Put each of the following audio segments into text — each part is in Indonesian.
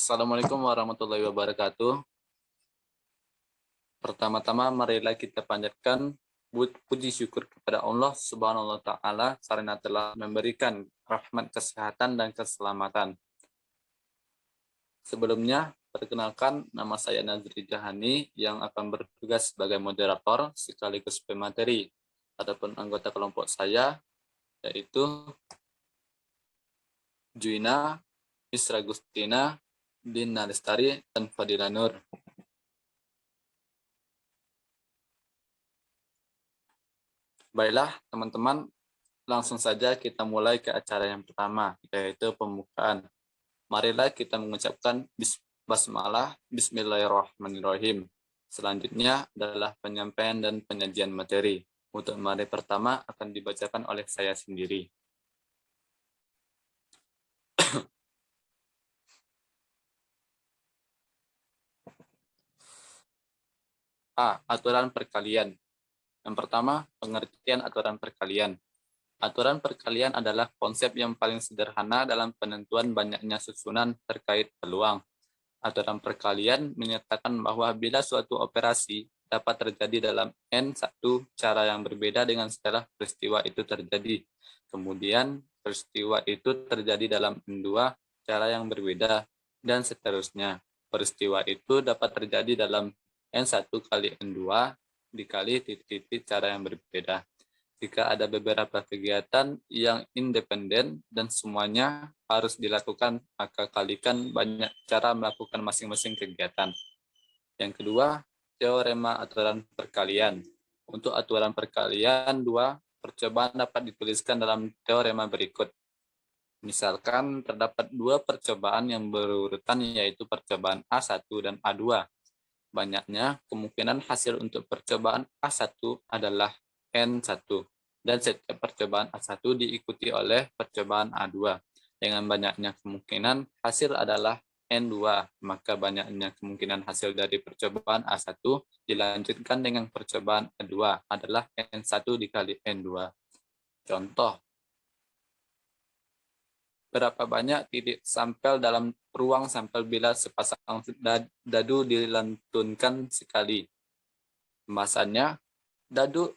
Assalamualaikum warahmatullahi wabarakatuh. Pertama-tama marilah kita panjatkan puji syukur kepada Allah Subhanahu wa taala karena telah memberikan rahmat kesehatan dan keselamatan. Sebelumnya, perkenalkan nama saya Nazri Jahani yang akan bertugas sebagai moderator sekaligus pemateri ataupun anggota kelompok saya, yaitu Juina, Isra Gustina, Dina Lestari, dan Fadila Nur. Baiklah, teman-teman, langsung saja kita mulai ke acara yang pertama, yaitu pembukaan. Marilah kita mengucapkan basmalah, bismillahirrahmanirrahim. Selanjutnya adalah penyampaian dan penyajian materi. Untuk materi pertama akan dibacakan oleh saya sendiri. A. Aturan perkalian. Yang pertama, pengertian aturan perkalian. Aturan perkalian adalah konsep yang paling sederhana dalam penentuan banyaknya susunan terkait peluang. Aturan perkalian menyatakan bahwa bila suatu operasi dapat terjadi dalam N1 cara yang berbeda dengan setelah peristiwa itu terjadi. Kemudian peristiwa itu terjadi dalam N2 cara yang berbeda, dan seterusnya. Peristiwa itu dapat terjadi dalam N1 kali N2 dikali titik-titik cara yang berbeda. Jika ada beberapa kegiatan yang independen dan semuanya harus dilakukan, maka kalikan banyak cara melakukan masing-masing kegiatan. Yang kedua, teorema aturan perkalian. Untuk aturan perkalian, dua percobaan dapat dituliskan dalam teorema berikut. Misalkan terdapat dua percobaan yang berurutan, yaitu percobaan A1 dan A2. Banyaknya kemungkinan hasil untuk percobaan A1 adalah N1, dan setiap percobaan A1 diikuti oleh percobaan A2. Dengan banyaknya kemungkinan hasil adalah N2, maka banyaknya kemungkinan hasil dari percobaan A1 dilanjutkan dengan percobaan A2 adalah N1 dikali N2. Contoh, berapa banyak titik sampel dalam ruang sampel bila sepasang dadu dilantunkan sekali? Pembahasannya, dadu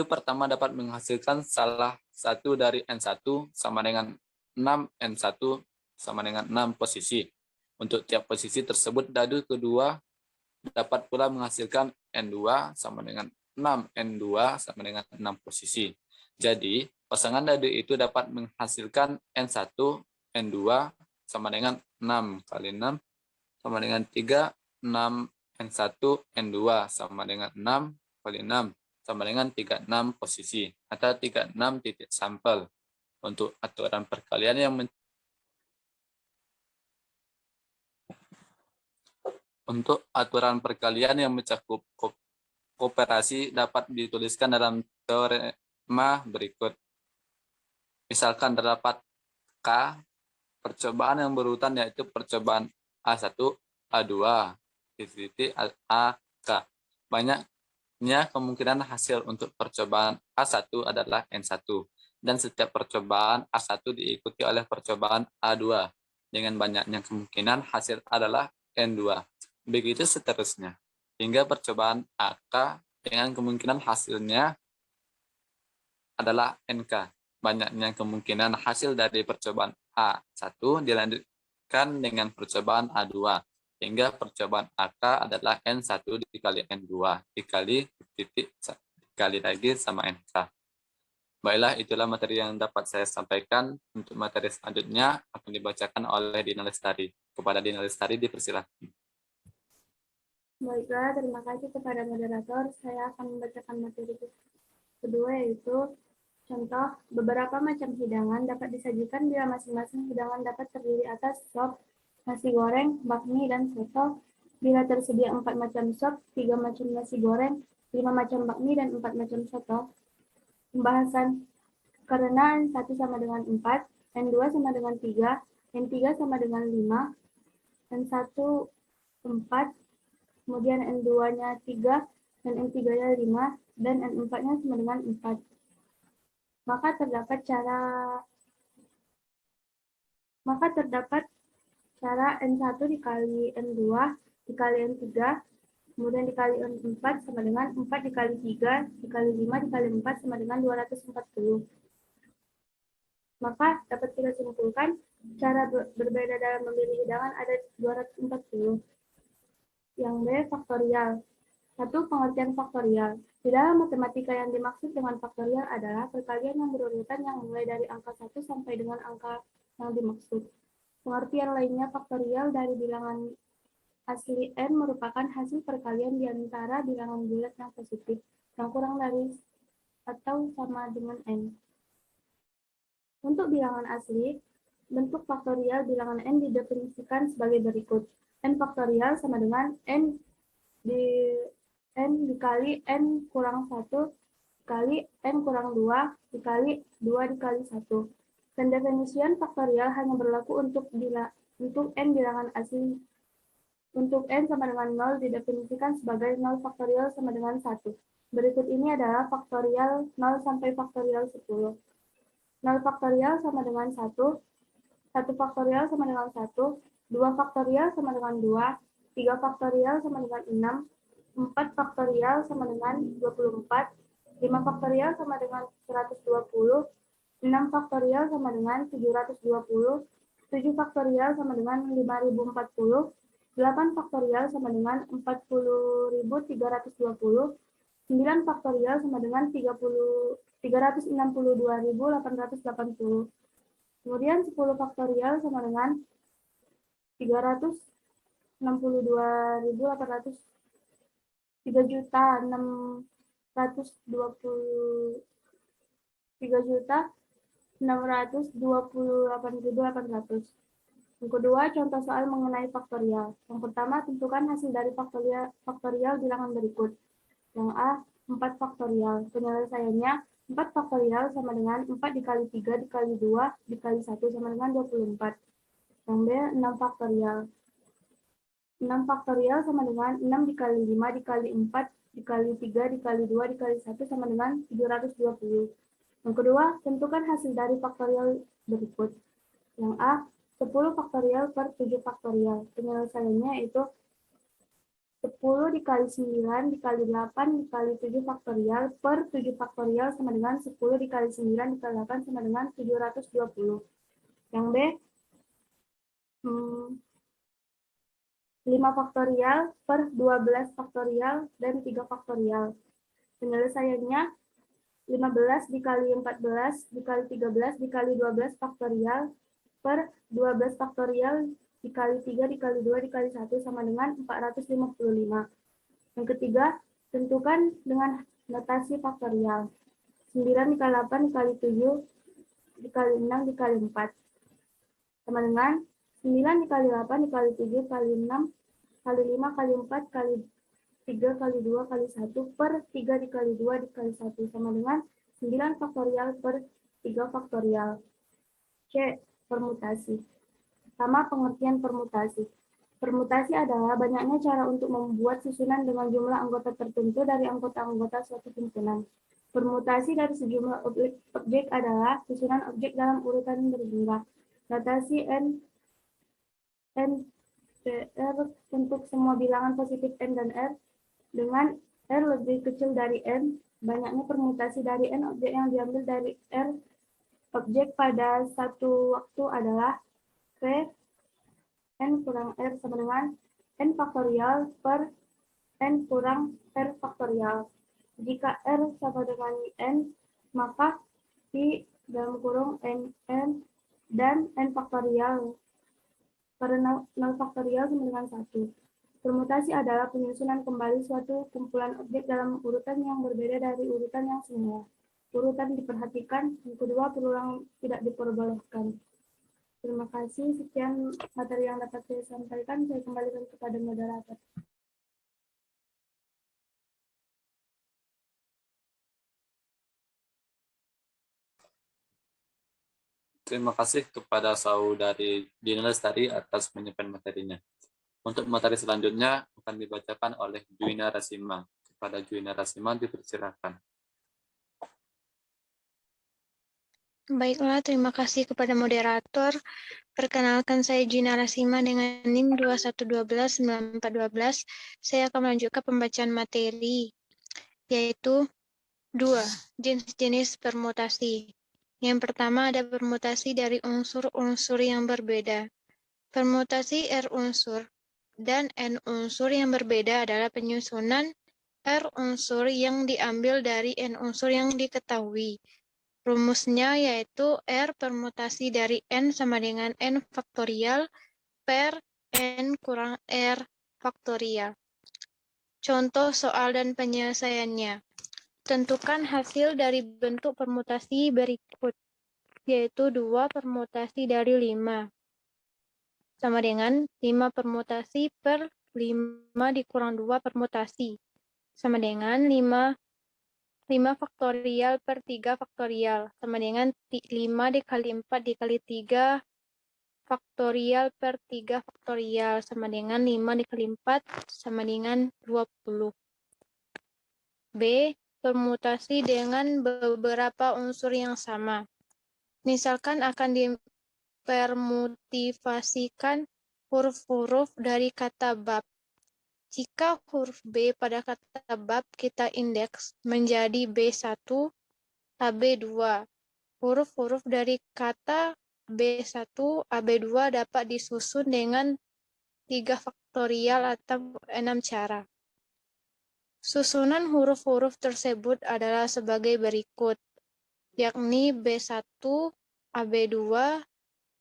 pertama dapat menghasilkan salah satu dari N1 sama dengan 6, N1 sama dengan 6 posisi. Untuk tiap posisi tersebut, dadu kedua dapat pula menghasilkan N2 sama dengan 6, N2 sama dengan 6 posisi. Jadi, pasangan dadu itu dapat menghasilkan N1, N2 sama dengan 6 kali 6 sama dengan 3, 6, N1, N2 sama dengan 6 kali 6 sama dengan 36 posisi atau 36 titik sampel. Untuk aturan perkalian yang mencakup kooperasi dapat dituliskan dalam teorema berikut. Misalkan terdapat K percobaan yang berurutan, yaitu percobaan A1, A2, titik AK. Banyaknya kemungkinan hasil untuk percobaan A1 adalah N1, dan setiap percobaan A1 diikuti oleh percobaan A2. Dengan banyaknya kemungkinan hasil adalah N2. Begitu seterusnya, hingga percobaan AK dengan kemungkinan hasilnya adalah NK. Banyaknya kemungkinan hasil dari percobaan A1 dilanjutkan dengan percobaan A2, hingga percobaan AK adalah N1 dikali N2 dikali titik dikali lagi sama NK. Baiklah, itulah materi yang dapat saya sampaikan. Untuk materi selanjutnya akan dibacakan oleh Dina Lestari. Kepada Dina Lestari dipersilakan. Baiklah, terima kasih kepada moderator. Saya akan membacakan materi kedua, yaitu contoh, beberapa macam hidangan dapat disajikan bila masing-masing hidangan dapat terdiri atas sop, nasi goreng, bakmi, dan soto. Bila tersedia 4 macam sop, 3 macam nasi goreng, 5 macam bakmi, dan 4 macam soto. Pembahasan, karena N1 sama dengan 4, N2 sama dengan 3, N3 sama dengan 5, N1 4, kemudian N2-nya 3, dan N3-nya 5, dan N4-nya sama dengan 4. Maka terdapat cara Maka terdapat cara N1 dikali N2 dikali N3, kemudian dikali N4 sama dengan 4 dikali 3 dikali 5 dikali 4 sama dengan 240. Maka dapat kita simpulkan cara berbeda dalam memilih hidangan ada 240. Yang B, faktorial. 1. Pengertian faktorial. Di dalam matematika yang dimaksud dengan faktorial adalah perkalian yang berurutan yang mulai dari angka 1 sampai dengan angka yang dimaksud. Pengertian lainnya faktorial dari bilangan asli N merupakan hasil perkalian di antara bilangan bulat yang positif, yang kurang dari atau sama dengan N. Untuk bilangan asli, bentuk faktorial bilangan N didefinisikan sebagai berikut. N faktorial sama dengan N dikali N kurang 1 dikali N kurang 2 dikali 2 dikali 1. Pendefinisian faktorial hanya berlaku untuk N bilangan asli. Untuk N sama dengan 0 didefinisikan sebagai 0 faktorial sama dengan 1. Berikut ini adalah faktorial 0 sampai faktorial 10. 0 faktorial sama dengan 1, 1 faktorial sama dengan 1, 2 faktorial sama dengan 2, 3 faktorial sama dengan 6, 4 faktorial sama dengan 24, 5 faktorial sama dengan 120, 6 faktorial sama dengan 720, 7 faktorial sama dengan 5040, 8 faktorial sama dengan 40.320, 9 faktorial sama dengan 362.880. Kemudian 10 faktorial sama dengan 362.800, 3.628.800. Yang kedua, contoh soal mengenai faktorial. Yang pertama, tentukan hasil dari faktorial bilangan berikut. Yang A, 4 faktorial. Penyelesaiannya, 4 faktorial sama dengan 4 dikali 3 dikali 2 dikali 1 sama dengan 24. Yang B, 6 faktorial. 6 faktorial sama dengan 6 dikali 5 dikali 4 dikali 3 dikali 2 dikali 1 sama dengan 720. Yang kedua, tentukan hasil dari faktorial berikut. Yang A, 10 faktorial per 7 faktorial. Penyelesaiannya yaitu 10 dikali 9 dikali 8 dikali 7 faktorial per 7 faktorial sama dengan 10 dikali 9 dikali 8 sama dengan 720. Yang B, 5 faktorial per 12 faktorial dan 3 faktorial. Penyelesaiannya 15 dikali 14 dikali 13 dikali 12 faktorial per 12 faktorial dikali 3 dikali 2 dikali 1 sama dengan 455. Yang ketiga, tentukan dengan notasi faktorial. 9 dikali 8 dikali 7 dikali 6 dikali 4 sama dengan 9 dikali 8 dikali 7 kali 6 kali 5 kali 4 kali 3 kali 2 kali 1 per 3 dikali 2 dikali 1 sama dengan 9 faktorial per 3 faktorial. C. Permutasi. Pertama, pengertian permutasi. Permutasi adalah banyaknya cara untuk membuat susunan dengan jumlah anggota tertentu dari anggota-anggota suatu himpunan. Permutasi dari sejumlah objek adalah susunan objek dalam urutan berjumlah. Notasi R untuk semua bilangan positif N dan R dengan R lebih kecil dari N, banyaknya permutasi dari N objek yang diambil dari R objek pada satu waktu adalah P N kurang R sama dengan N faktorial per N kurang R faktorial. Jika R sama dengan N, maka P dalam kurung N dan N faktorial karena 0 faktorial sama dengan 1. Permutasi adalah penyusunan kembali suatu kumpulan objek dalam urutan yang berbeda dari urutan yang semula. Urutan diperhatikan, yang kedua berulang tidak diperbolehkan. Terima kasih, sekian materi yang dapat saya sampaikan. Saya kembalikan kepada moderator. Terima kasih kepada saudari Dina Lestari atas penyampaian materinya. Untuk materi selanjutnya akan dibacakan oleh Juina Rasima. Kepada Juina Rasima dipersilakan. Baiklah, terima kasih kepada moderator. Perkenalkan, saya Gina Rasima dengan NIM 21129412. Saya akan melanjutkan pembacaan materi, yaitu 2. Jenis-jenis permutasi. Yang pertama ada permutasi dari unsur-unsur yang berbeda. Permutasi R unsur dan N unsur yang berbeda adalah penyusunan R unsur yang diambil dari N unsur yang diketahui. Rumusnya yaitu R permutasi dari N sama dengan N faktorial per N kurang R faktorial. Contoh soal dan penyelesaiannya. Tentukan hasil dari bentuk permutasi berikut, yaitu 2 permutasi dari 5. Sama dengan 5 permutasi per 5 dikurang 2 permutasi. Sama dengan 5 faktorial per 3 faktorial, sama dengan 5 dikali 4 dikali 3 faktorial per 3 faktorial, sama dengan 5 dikali 4, sama dengan 20. B. Permutasi dengan beberapa unsur yang sama. Misalkan akan dipermutivasikan huruf-huruf dari kata bab. Jika huruf B pada kata bab kita indeks menjadi B1, AB2. Huruf-huruf dari kata B1, AB2 dapat disusun dengan 3 faktorial atau 6 cara. Susunan huruf-huruf tersebut adalah sebagai berikut, yakni B1, AB2,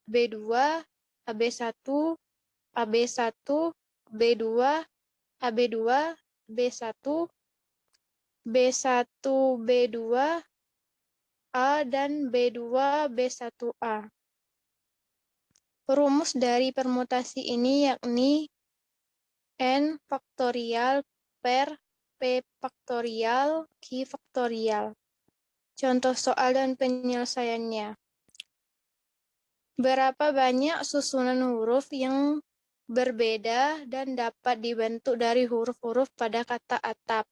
B2, AB1, AB1, B2, AB2, B1, B1, B2, A, dan B2, B1A. Rumus dari permutasi ini yakni N faktorial per P faktorial Q faktorial. Contoh soal dan penyelesaiannya. Berapa banyak susunan huruf yang berbeda dan dapat dibentuk dari huruf-huruf pada kata atap?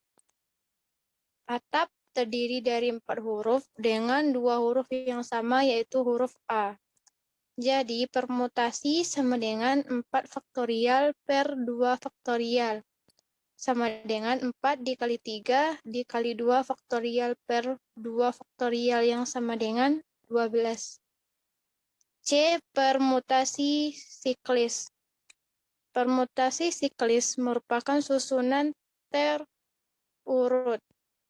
Atap terdiri dari 4 huruf dengan 2 huruf yang sama, yaitu huruf A. Jadi, permutasi sama dengan 4 faktorial per 2 faktorial. Sama dengan 4 dikali 3 dikali 2 faktorial per 2 faktorial yang sama dengan 12. C. Permutasi siklis. Permutasi siklis merupakan susunan terurut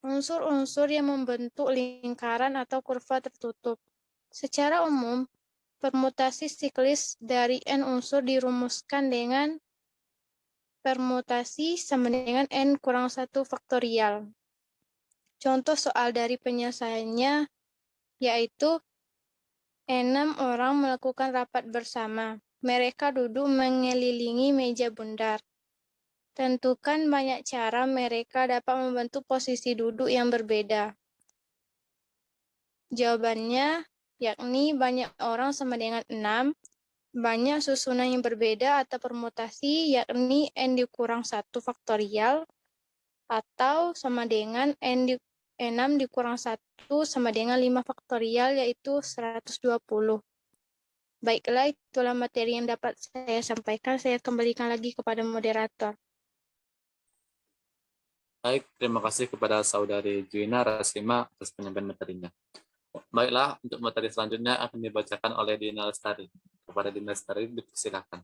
unsur-unsur yang membentuk lingkaran atau kurva tertutup. Secara umum, permutasi siklis dari N unsur dirumuskan dengan permutasi sama dengan N kurang 1 faktorial. Contoh soal dari penyelesaiannya yaitu 6 orang melakukan rapat bersama. Mereka duduk mengelilingi meja bundar. Tentukan banyak cara mereka dapat membentuk posisi duduk yang berbeda. Jawabannya yakni banyak orang sama dengan 6, banyak susunan yang berbeda atau permutasi yakni N dikurang 1 faktorial atau sama dengan 6 dikurang 1 sama dengan 5 faktorial, yaitu 120. Baiklah, itulah materi yang dapat saya sampaikan. Saya kembalikan lagi kepada moderator. Baik, terima kasih kepada saudari Gina Rasima atas penyampaian materinya. Baiklah, untuk materi selanjutnya akan dibacakan oleh Dina Lestari. Kepada Dina Lestari, silakan.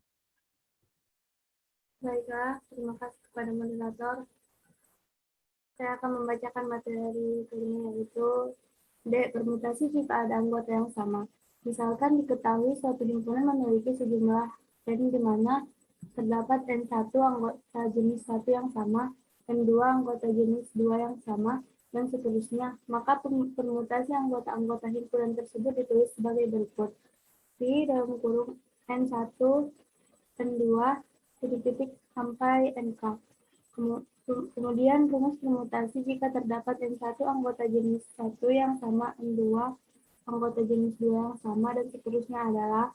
Baiklah, terima kasih kepada moderator. Saya akan membacakan materi kelima, yaitu D. Permutasi jika ada anggota yang sama. Misalkan diketahui suatu himpunan memiliki sejumlah N di mana terdapat N1 anggota jenis 1 yang sama, N2 anggota jenis 2 yang sama, dan seterusnya. Maka permutasi anggota-anggota himpunan tersebut ditulis sebagai berikut. Di dalam kurung N1, N2, titik-titik sampai NK. Kemudian rumus permutasi jika terdapat N1 anggota jenis 1 yang sama, N2 anggota jenis 2 yang sama, dan seterusnya adalah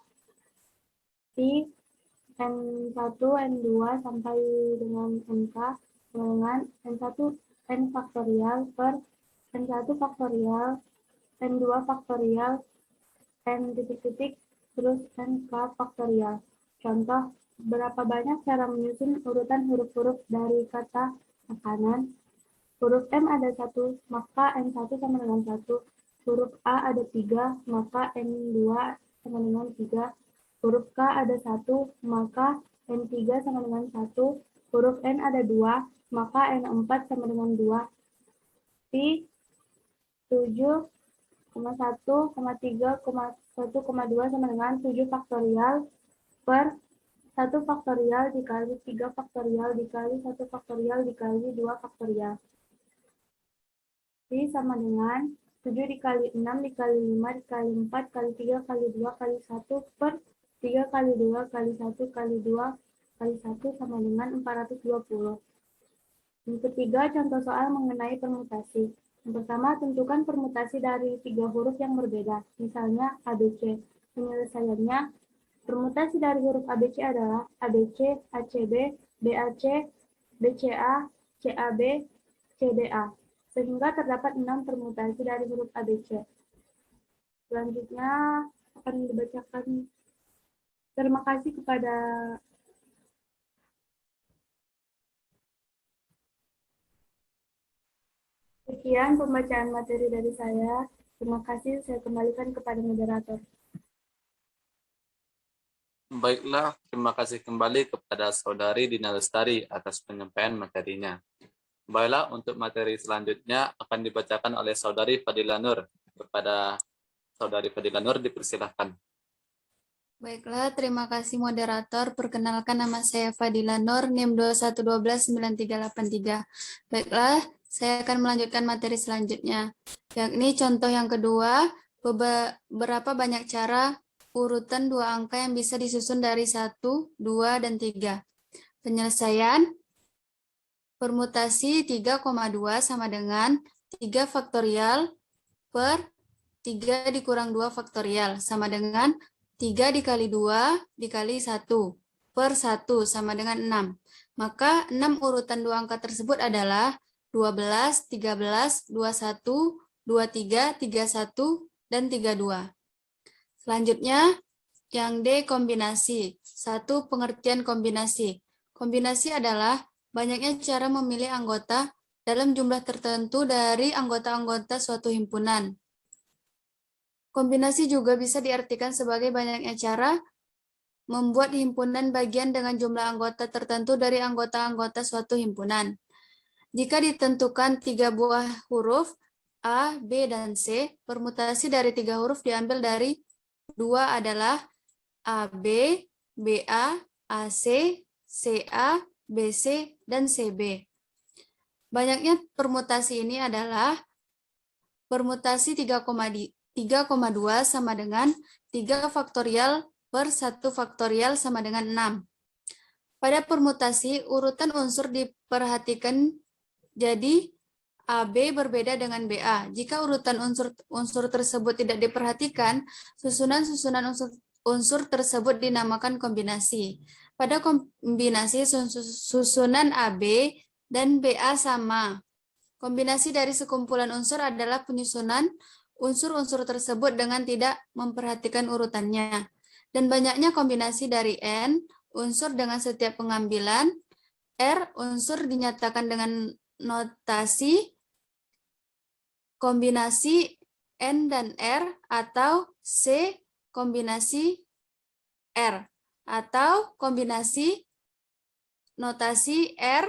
di N1, N2 sampai dengan NK dengan N1 N faktorial per N1 faktorial, N2 faktorial, N titik-titik terus NK faktorial. Contoh, berapa banyak cara menyusun urutan huruf-huruf dari kata makanan? Huruf M ada 1, maka N1 sama dengan 1. Huruf A ada 3, maka N2 sama dengan 3. Huruf K ada 1, maka N3 sama dengan 1. Huruf N ada 2, maka N4 sama dengan 2. Pi 7, 1, 3, 1, 2 sama dengan 7 faktorial per 1 faktorial dikali 3 faktorial dikali 1 faktorial dikali 2 faktorial. Pi sama dengan 7 dikali 6 dikali 5 dikali 4 kali 3 kali 2 kali 1 per 3 kali 2 kali 1 kali 2 kali 1 sama dengan 420. Yang ketiga, contoh soal mengenai permutasi. Yang pertama, tentukan permutasi dari 3 huruf yang berbeda, misalnya ABC. Penyelesaiannya, permutasi dari huruf ABC adalah ABC, ACB, BAC, BCA, CAB, CDA. Sehingga terdapat 6 permutasi dari huruf ABC. Selanjutnya akan dibacakan. Terima kasih kepada sekian pembacaan materi dari saya. Terima kasih, saya kembalikan kepada moderator. Baiklah, terima kasih kembali kepada Saudari Dina Lestari atas penyampaian materinya. Baiklah, untuk materi selanjutnya akan dibacakan oleh Saudari Fadila Nur. Kepada Saudari Fadila Nur, dipersilahkan. Baiklah, terima kasih moderator. Perkenalkan, nama saya Fadila Nur, NIM 21129383. Baiklah, saya akan melanjutkan materi selanjutnya, yakni contoh yang kedua, beberapa banyak cara urutan 2 angka yang bisa disusun dari 1, 2, dan 3. Penyelesaian, permutasi 3,2 sama dengan 3 faktorial per 3 dikurang 2 faktorial sama dengan 3 dikali 2 dikali 1 per 1 sama dengan 6. Maka 6 urutan 2 angka tersebut adalah 12, 13, 21, 23, 31, dan 32. Selanjutnya, yang D, kombinasi. 1. Pengertian kombinasi. Kombinasi adalah banyaknya cara memilih anggota dalam jumlah tertentu dari anggota-anggota suatu himpunan. Kombinasi juga bisa diartikan sebagai banyaknya cara membuat himpunan bagian dengan jumlah anggota tertentu dari anggota-anggota suatu himpunan. Jika ditentukan 3 buah huruf A, B, dan C, permutasi dari 3 huruf diambil dari 2 adalah AB, BA, AC, CA, BC, dan CB. Banyaknya permutasi ini adalah permutasi 3,2 sama dengan 3 faktorial per 1 faktorial sama dengan 6. Pada permutasi, urutan unsur diperhatikan jadi AB berbeda dengan BA. Jika urutan unsur tersebut tidak diperhatikan, susunan-susunan unsur tersebut dinamakan kombinasi. Pada kombinasi, susunan AB dan BA sama. Kombinasi dari sekumpulan unsur adalah penyusunan unsur-unsur tersebut dengan tidak memperhatikan urutannya. Dan banyaknya kombinasi dari N, unsur dengan setiap pengambilan, R, unsur dinyatakan dengan notasi kombinasi N dan R, atau C, kombinasi R, atau kombinasi notasi R,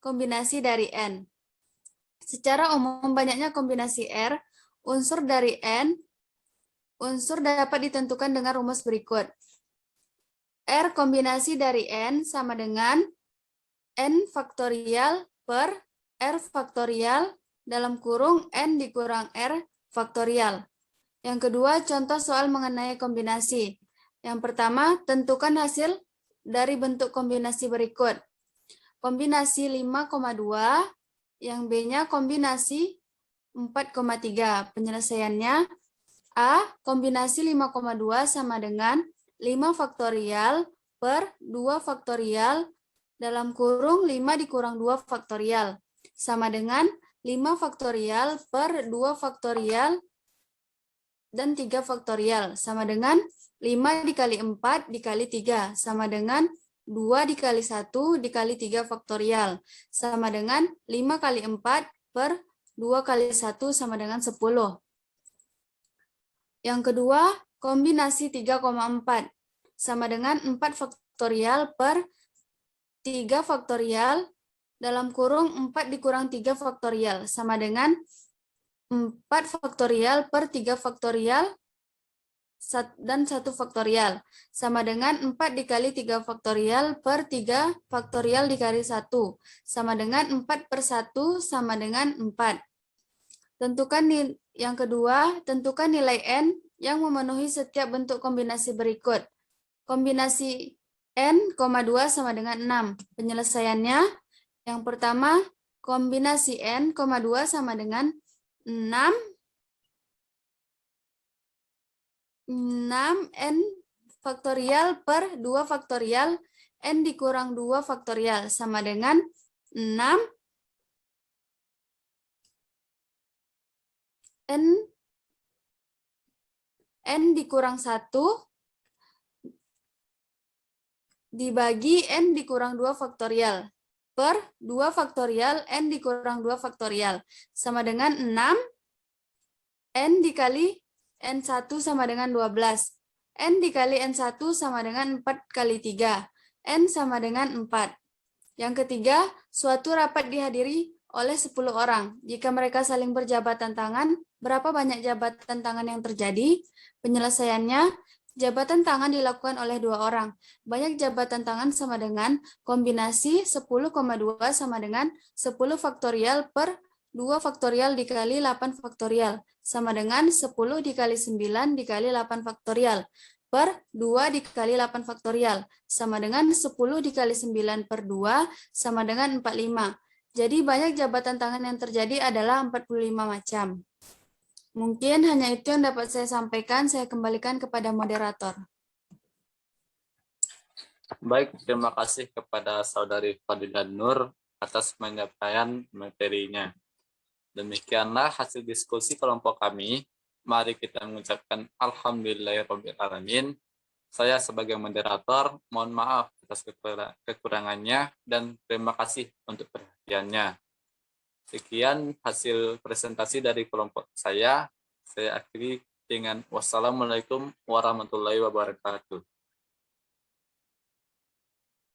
kombinasi dari N. Secara umum, banyaknya kombinasi R, unsur dari N, unsur dapat ditentukan dengan rumus berikut. R kombinasi dari N sama dengan N faktorial per R faktorial dalam kurung N dikurang R faktorial. Yang kedua, contoh soal mengenai kombinasi. Yang pertama, tentukan hasil dari bentuk kombinasi berikut. Kombinasi 5,2, yang B-nya kombinasi 4,3. Penyelesaiannya, A, kombinasi 5,2 sama dengan 5 faktorial per 2 faktorial dalam kurung 5 dikurang 2 faktorial sama dengan 5 faktorial per 2 faktorial dan 3 faktorial sama dengan 5 dikali 4 dikali 3 sama dengan 2 dikali 1 dikali 3 faktorial sama dengan 5 kali 4 per 2 kali 1 sama dengan 10. Yang kedua, kombinasi 3,4 sama dengan 4 faktorial per 3 faktorial dalam kurung 4 dikurang 3 faktorial sama dengan 4 faktorial per 3 faktorial dan 1 faktorial sama dengan 4 dikali 3 faktorial per 3 faktorial dikali 1 sama dengan 4 per 1 sama dengan 4. Yang kedua, tentukan nilai N yang memenuhi setiap bentuk kombinasi berikut. Kombinasi N, 2 sama dengan 6. Penyelesaiannya, yang pertama, kombinasi N, 2 sama dengan 6 N faktorial per 2 faktorial N dikurang 2 faktorial sama dengan 6 N dikurang 1 dibagi N dikurang 2 faktorial per 2 faktorial N dikurang 2 faktorial sama dengan 6 N dikali N1 sama dengan 12. N dikali N1 sama dengan 4 kali 3. N sama dengan 4. Yang ketiga, suatu rapat dihadiri oleh 10 orang. Jika mereka saling berjabatan tangan, berapa banyak jabatan tangan yang terjadi? Penyelesaiannya, jabatan tangan dilakukan oleh 2 orang. Banyak jabatan tangan sama dengan kombinasi 10,2 sama dengan 10 faktorial per 2 faktorial dikali 8 faktorial sama dengan 10 dikali 9 dikali 8 faktorial per 2 dikali 8 faktorial sama dengan 10 dikali 9 per 2 sama dengan 45. Jadi banyak jabatan tangan yang terjadi adalah 45 macam. Mungkin hanya itu yang dapat saya sampaikan. Saya kembalikan kepada moderator. Baik, terima kasih kepada Saudari Fadilah Nur atas penyampaian materinya. Demikianlah hasil diskusi kelompok kami. Mari kita mengucapkan Alhamdulillahirrahmanirrahim. Saya sebagai moderator, mohon maaf atas kekurangannya dan terima kasih untuk perhatiannya. Sekian hasil presentasi dari kelompok saya. Saya akhiri dengan wassalamualaikum warahmatullahi wabarakatuh.